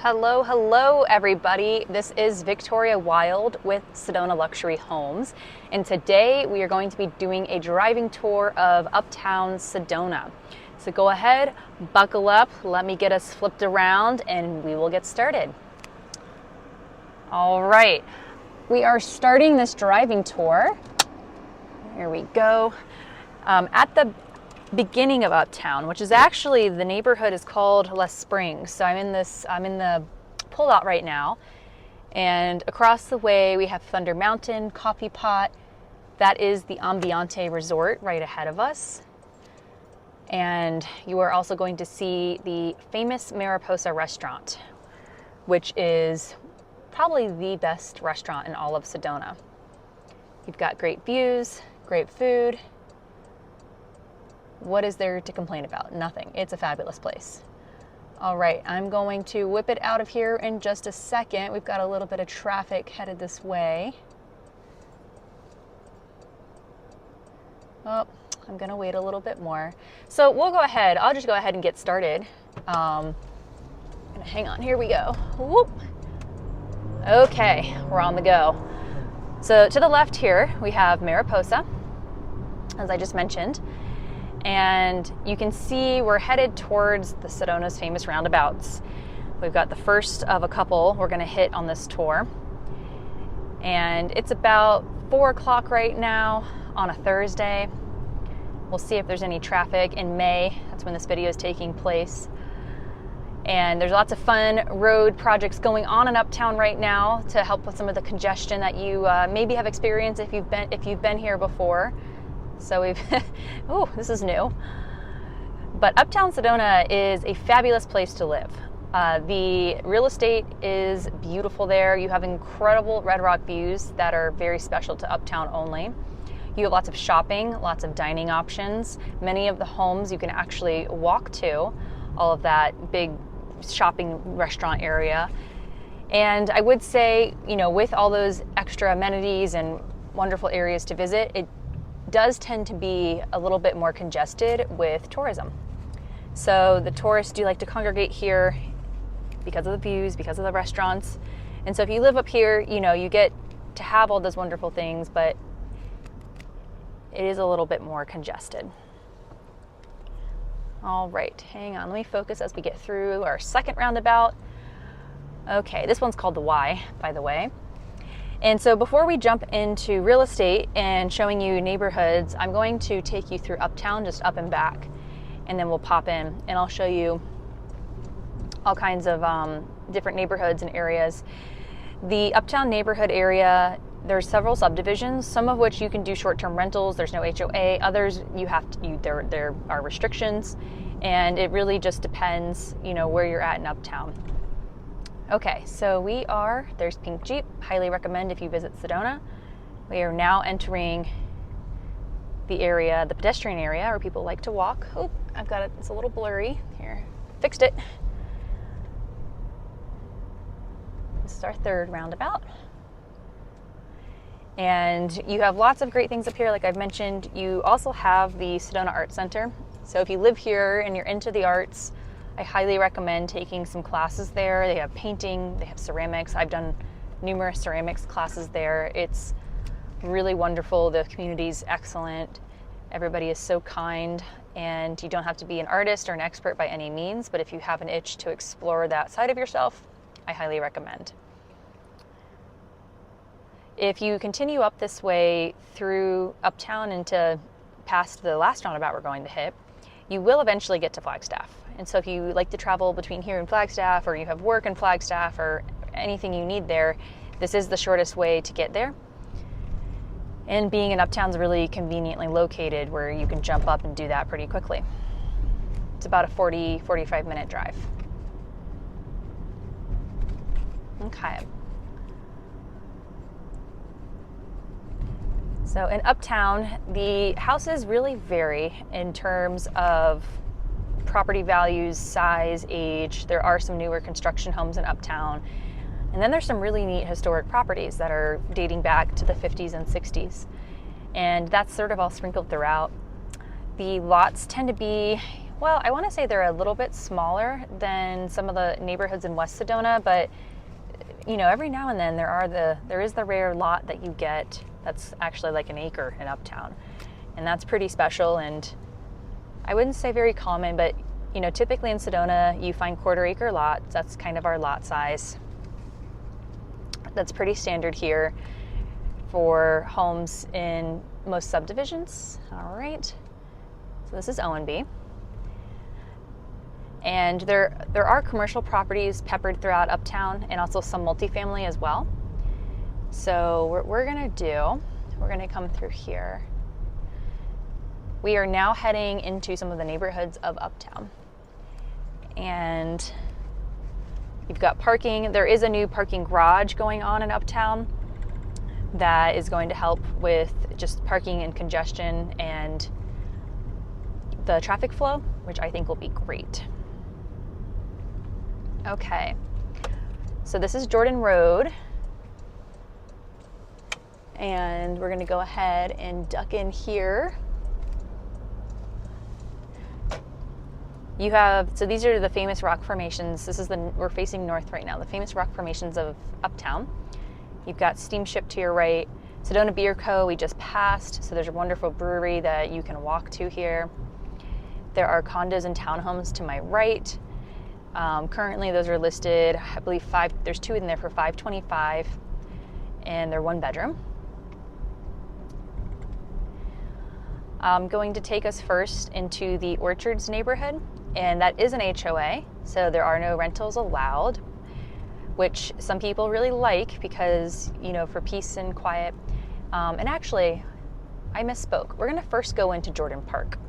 Hello, hello everybody. This is Victoria Wylde with Sedona Luxury Homes, and today we are going to be doing a driving tour of Uptown Sedona. So go ahead, buckle up, let me get us flipped around and we will get started. All right, we are starting this driving tour. Here we go. At the beginning of Uptown, which is actually, the neighborhood is called Les Springs. So I'm in the pullout right now, and across the way we have Thunder Mountain, Coffee Pot. That is the Ambiente Resort right ahead of us. And you are also going to see the famous Mariposa restaurant, which is probably the best restaurant in all of Sedona. You've got great views, great food. What is there to complain about? Nothing. It's a fabulous place. All right, I'm going to whip it out of here in just a second. We've got a little bit of traffic headed this way. Oh, I'm gonna wait a little bit more. So we'll go ahead. I'll just go ahead and get started. Hang on, here we go. Whoop. Okay, we're on the go. So to the left here, we have Mariposa, as I just mentioned. And you can see we're headed towards the Sedona's famous roundabouts. We've got the first of a couple we're gonna hit on this tour. And it's about 4 o'clock right now on a Thursday. We'll see if there's any traffic in May. That's when this video is taking place. And there's lots of fun road projects going on in Uptown right now to help with some of the congestion that you maybe have experienced if you've been here before. So we've, oh, this is new. But Uptown Sedona is a fabulous place to live. The real estate is beautiful there. You have incredible Red Rock views that are very special to Uptown only. You have lots of shopping, lots of dining options. Many of the homes you can actually walk to, all of that big shopping restaurant area. And I would say, you know, with all those extra amenities and wonderful areas to visit, it does tend to be a little bit more congested with tourism. So the tourists do like to congregate here because of the views, because of the restaurants. And so if you live up here, you know, you get to have all those wonderful things, but it is a little bit more congested. All right, hang on, let me focus as we get through our second roundabout. Okay, this one's called the Y, by the way. And so before we jump into real estate and showing you neighborhoods, I'm going to take you through Uptown, just up and back, and then we'll pop in and I'll show you all kinds of different neighborhoods and areas. The Uptown neighborhood area, there's several subdivisions, some of which you can do short-term rentals. There's no HOA. Others you have to. There are restrictions, and it really just depends, you know, where you're at in Uptown. Okay, so there's Pink Jeep. Highly recommend if you visit Sedona. We are now entering the area, the pedestrian area, where people like to walk. Oh, I've got it. It's a little blurry here. Fixed it. This is our third roundabout. And you have lots of great things up here. Like I've mentioned, you also have the Sedona Art Center. So if you live here and you're into the arts, I highly recommend taking some classes there. They have painting, they have ceramics. I've done numerous ceramics classes there. It's really wonderful. The community's excellent. Everybody is so kind, and you don't have to be an artist or an expert by any means, but if you have an itch to explore that side of yourself, I highly recommend. If you continue up this way through Uptown into past the last roundabout we're going to hit, you will eventually get to Flagstaff. And so if you like to travel between here and Flagstaff, or you have work in Flagstaff, or anything you need there, this is the shortest way to get there. And being in Uptown's really conveniently located where you can jump up and do that pretty quickly. It's about a 45 minute drive. Okay. So in Uptown, the houses really vary in terms of property values, size, age. There are some newer construction homes in Uptown. And then there's some really neat historic properties that are dating back to the 50s and 60s. And that's sort of all sprinkled throughout. The lots tend to be well, I want to say they're a little bit smaller than some of the neighborhoods in West Sedona, but you know, every now and then there is the rare lot that you get that's actually like an acre in Uptown. And that's pretty special, and I wouldn't say very common, but you know, typically in Sedona you find quarter acre lots. That's kind of our lot size. That's pretty standard here for homes in most subdivisions. All right. So this is O&B. And there are commercial properties peppered throughout Uptown, and also some multifamily as well. So what we're gonna do, we're gonna come through here. We are now heading into some of the neighborhoods of Uptown. And you've got parking. There is a new parking garage going on in Uptown that is going to help with just parking and congestion and the traffic flow, which I think will be great. Okay, so this is Jordan Road, and we're gonna go ahead and duck in here. So these are the famous rock formations. We're facing north right now, the famous rock formations of Uptown. You've got Steamship to your right, Sedona Beer Co. we just passed, so there's a wonderful brewery that you can walk to here. There are condos and townhomes to my right. Currently those are listed, I believe there's 2 in there for $525, and they're 1 bedroom. I'm going to take us first into the Orchards neighborhood, and that is an HOA, so there are no rentals allowed, which some people really like because, you know, for peace and quiet. And actually, I misspoke. We're gonna first go into Jordan Park,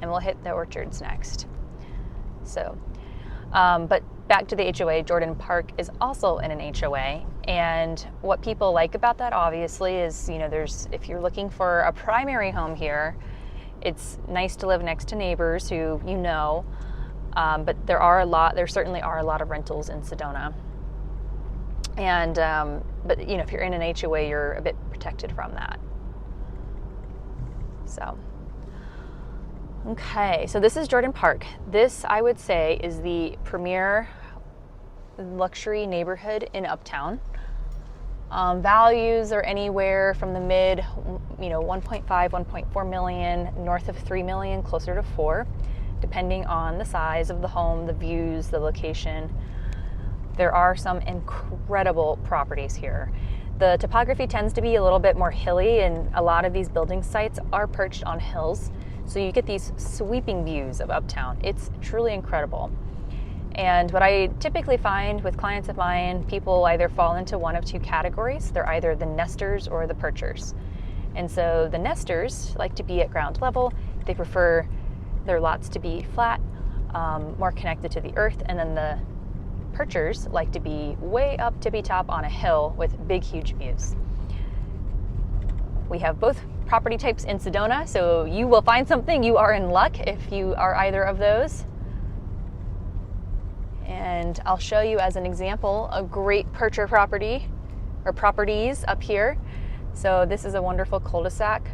and we'll hit the Orchards next. So, but back to the HOA, Jordan Park is also in an HOA, and what people like about that obviously is, you know, if you're looking for a primary home here, it's nice to live next to neighbors who you know, but there certainly are a lot of rentals in Sedona. And, but you know, if you're in an HOA, you're a bit protected from that. So, okay, so this is Jordan Park. This, I would say, is the premier luxury neighborhood in Uptown. Values are anywhere from the mid, 1.5, 1.4 million, north of 3 million, closer to 4, depending on the size of the home, the views, the location. There are some incredible properties here. The topography tends to be a little bit more hilly, and a lot of these building sites are perched on hills. So you get these sweeping views of Uptown. It's truly incredible. And what I typically find with clients of mine, people either fall into one of 2 categories. They're either the nesters or the perchers. And so the nesters like to be at ground level. They prefer their lots to be flat, more connected to the earth. And then the perchers like to be way up tippy top on a hill with big, huge views. We have both property types in Sedona, so you will find something. You are in luck if you are either of those. And I'll show you as an example a great percher property or properties up here. So this is a wonderful cul-de-sac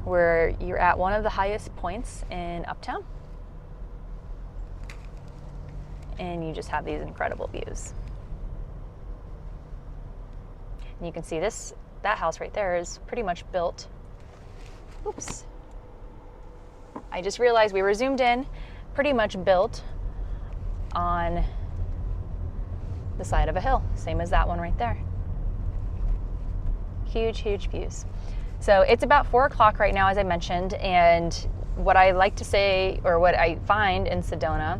where you're at one of the highest points in Uptown. And you just have these incredible views. And you can see that house right there is pretty much built. Oops. I just realized we were zoomed in, pretty much built on the side of a hill, same as that one right there. Huge, huge views. So it's about 4 o'clock right now, as I mentioned, and what I like to say, or what I find in Sedona,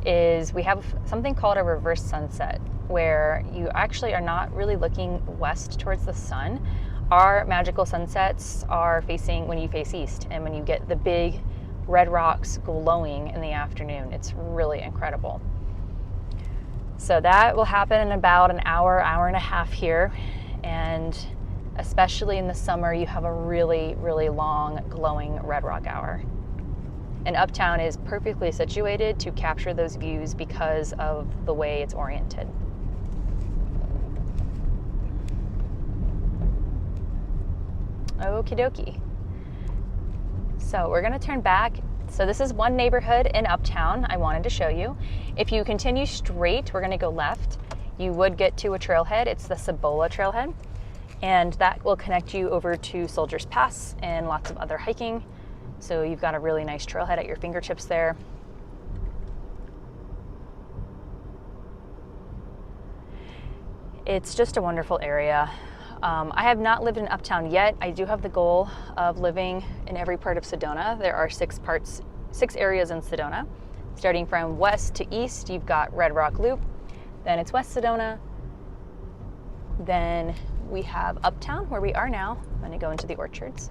is we have something called a reverse sunset, where you actually are not really looking west towards the sun. Our magical sunsets are facing when you face east, and when you get the big red rocks glowing in the afternoon. It's really incredible. So that will happen in about an hour, hour and a half here, and especially in the summer, you have a really, really long glowing red rock hour. And Uptown is perfectly situated to capture those views because of the way it's oriented. Okie dokie. So we're gonna turn back. So this is one neighborhood in Uptown I wanted to show you. If you continue straight, we're going to go left, you would get to a trailhead. It's the Sabola trailhead, and that will connect you over to Soldiers Pass and lots of other hiking. So you've got a really nice trailhead at your fingertips there. It's just a wonderful area. I have not lived in Uptown yet. I do have the goal of living in every part of Sedona. There are 6 areas in Sedona. Starting from west to east, you've got Red Rock Loop, then it's West Sedona, then we have Uptown, where we are now. I'm going to go into the orchards,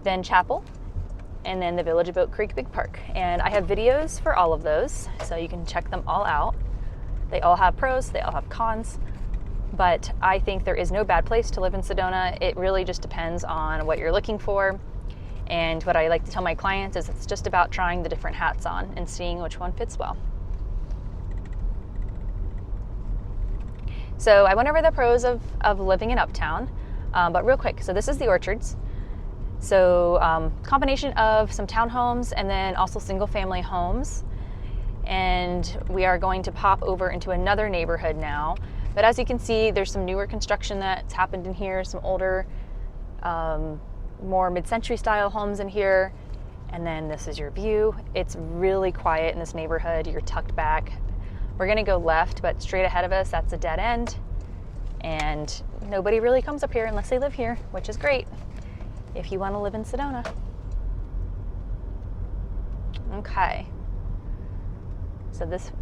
then Chapel, and then the Village of Oak Creek Big Park. And I have videos for all of those, so you can check them all out. They all have pros, they all have cons, but I think there is no bad place to live in Sedona. It really just depends on what you're looking for. And what I like to tell my clients is it's just about trying the different hats on and seeing which one fits well. So I went over the pros of living in Uptown, but real quick, so this is the orchards. So combination of some townhomes and then also single family homes. And we are going to pop over into another neighborhood now. But as you can see, there's some newer construction that's happened in here, some older, more mid-century style homes in here. And then this is your view. It's really quiet in this neighborhood. You're tucked back. We're gonna go left, but straight ahead of us, that's a dead end. And nobody really comes up here unless they live here, which is great if you wanna live in Sedona. Okay. So this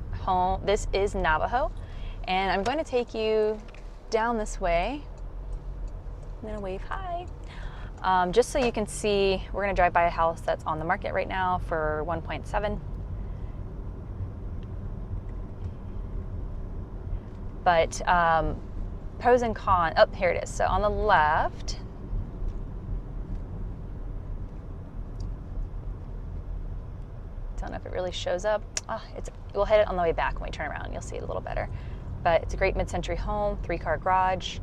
is Navajo, and I'm going to take you down this way. I'm gonna wave hi. Just so you can see, we're gonna drive by a house that's on the market right now for 1.7. But pros and cons, oh, here it is. So on the left, don't know if it really shows up. Oh, we'll hit it on the way back when we turn around. You'll see it a little better. But it's a great mid-century home, 3-car garage,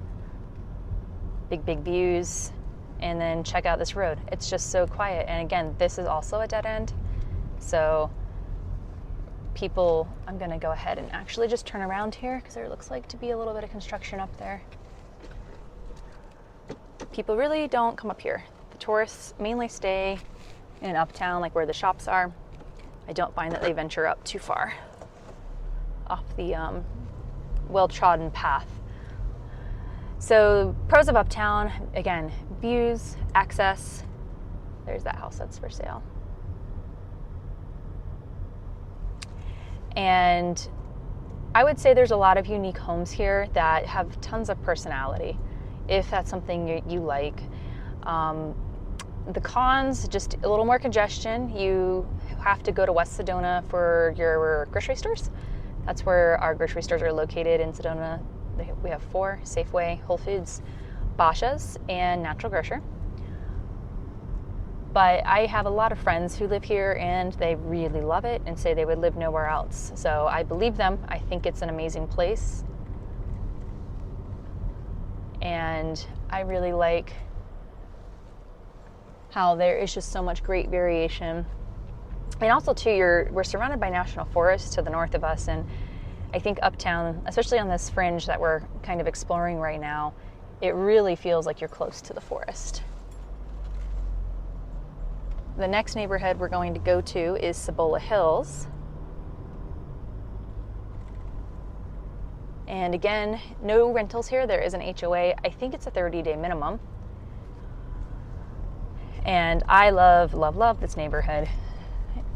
big views, and then check out this road. It's just so quiet. And again, this is also a dead end. So people, I'm gonna go ahead and actually just turn around here because there looks like to be a little bit of construction up there. People really don't come up here. The tourists mainly stay in Uptown, like where the shops are. I don't find that they venture up too far off the well-trodden path. So pros of Uptown, again, views, access. There's that house that's for sale. And I would say there's a lot of unique homes here that have tons of personality, if that's something you like. The cons, just a little more congestion. You have to go to West Sedona for your grocery stores. That's where our grocery stores are located in Sedona. We have 4: Safeway, Whole Foods, Basha's, and Natural Grocer. But I have a lot of friends who live here and they really love it and say they would live nowhere else. So I believe them. I think it's an amazing place. And I really like how there is just so much great variation. And also too, we're surrounded by national forests to the north of us, and I think Uptown, especially on this fringe that we're kind of exploring right now, it really feels like you're close to the forest. The next neighborhood we're going to go to is Sabola Hills. And again, no rentals here. There is an HOA. I think it's a 30-day minimum. And I love this neighborhood.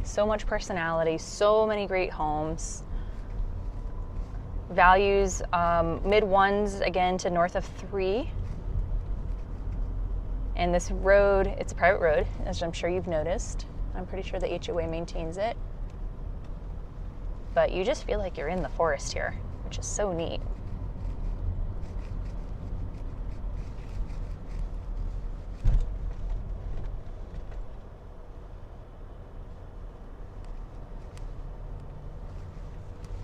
So much personality, so many great homes. Values mid-1s again to north of 3. And this road, it's a private road, as I'm sure you've noticed. I'm pretty sure the HOA maintains it. But you just feel like you're in the forest here, which is so neat.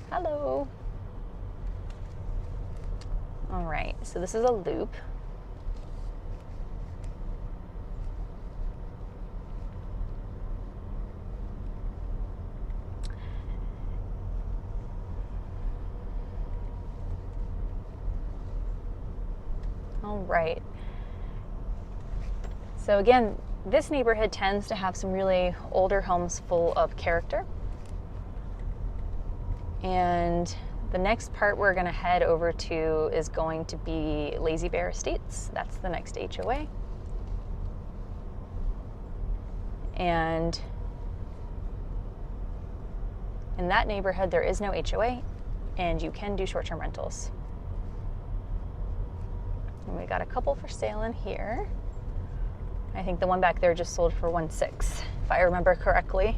Hello. All right, so this is a loop. All right. So again, this neighborhood tends to have some really older homes full of character. And the next part we're going to head over to is going to be Lazy Bear Estates. That's the next HOA. And in that neighborhood, there is no HOA, and you can do short-term rentals. And we got a couple for sale in here. I think the one back there just sold for 1.6, if I remember correctly.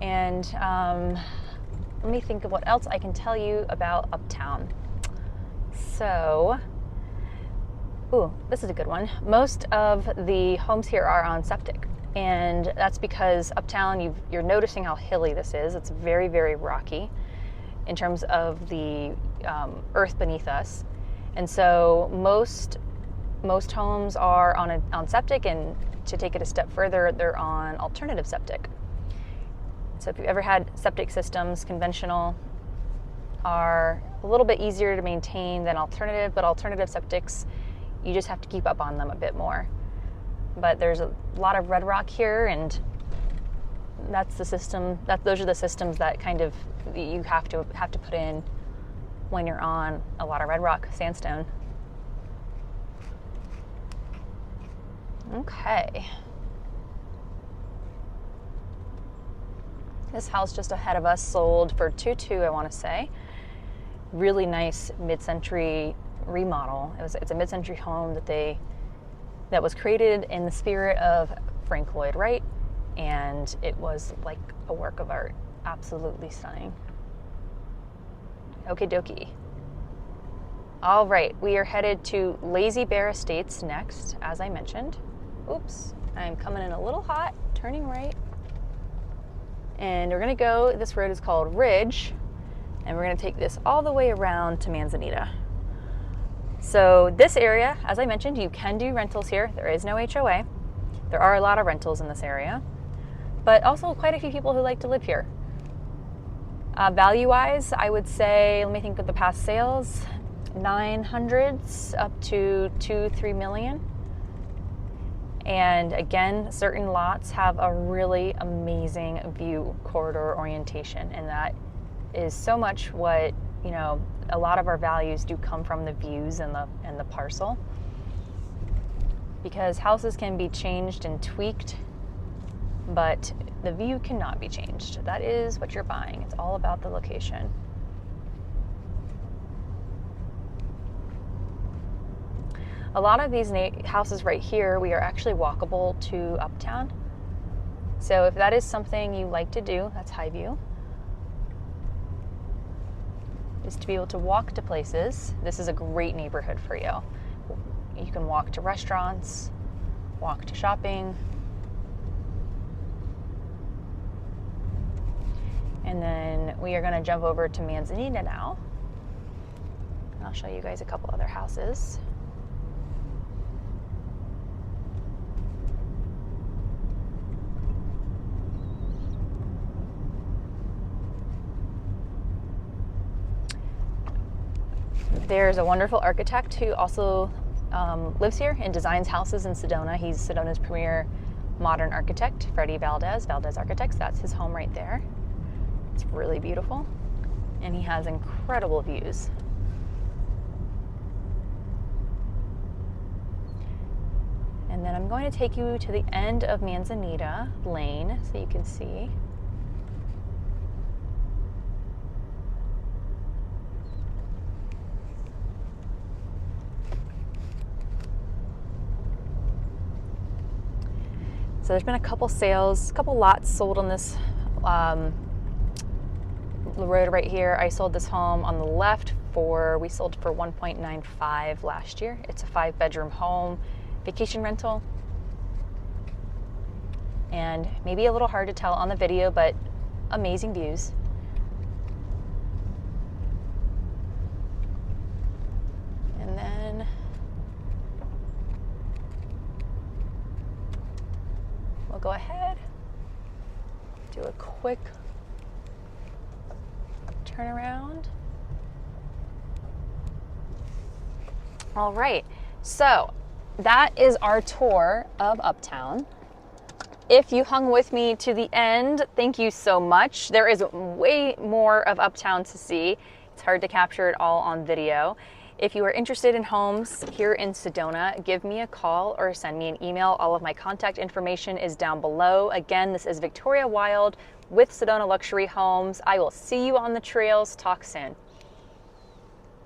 And let me think of what else I can tell you about Uptown. So, this is a good one. Most of the homes here are on septic, and that's because Uptown, you're noticing how hilly this is. It's very, very rocky in terms of the earth beneath us, and so most homes are on septic, and to take it a step further, they're on alternative septic. So if you've ever had septic systems, conventional are a little bit easier to maintain than alternative, but alternative septics, you just have to keep up on them a bit more. But there's a lot of red rock here, and that's the system. Those are the systems that kind of you have to put in when you're on a lot of red rock sandstone. Okay. This house just ahead of us sold for 2.2, I want to say. Really nice mid-century remodel. It's a mid-century home that was created in the spirit of Frank Lloyd Wright, and it was like a work of art. Absolutely stunning. Okie dokie. All right, we are headed to Lazy Bear Estates next, as I mentioned. Oops, I'm coming in a little hot, turning right. And we're gonna go, this road is called Ridge, and we're gonna take this all the way around to Manzanita. So this area, as I mentioned, you can do rentals here. There is no HOA. There are a lot of rentals in this area, but also quite a few people who like to live here. Value-wise, I would say, let me think of the past sales, 900s up to 2-3 million. And again, certain lots have a really amazing view corridor orientation, and that is so much what, a lot of our values do come from the views and the parcel. Because houses can be changed and tweaked, but the view cannot be changed. That is what you're buying. It's all about the location. A lot of these houses right here, we are actually walkable to Uptown. So if that is something you like to do, that's Highview, is to be able to walk to places. This is a great neighborhood for you. You can walk to restaurants, walk to shopping. And then we are going to jump over to Manzanita now. And I'll show you guys a couple other houses. There's a wonderful architect who also lives here and designs houses in Sedona. He's Sedona's premier modern architect, Freddie Valdez Architects. That's his home right there. It's really beautiful, and he has incredible views. And then I'm going to take you to the end of Manzanita Lane so you can see. So there's been a couple sales, a couple lots sold on this road right here. I sold this home on the left we sold for 1.95 last year. It's a 5-bedroom home, vacation rental. And maybe a little hard to tell on the video, but amazing views. And then we'll go ahead, do a quick turnaround. All right, so that is our tour of Uptown. If you hung with me to the end, thank you so much. There is way more of Uptown to see. It's hard to capture it all on video. If you are interested in homes here in Sedona, give me a call or send me an email. All of my contact information is down below. Again, this is Victoria Wylde with Sedona Luxury Homes. I will see you on the trails. Talk soon.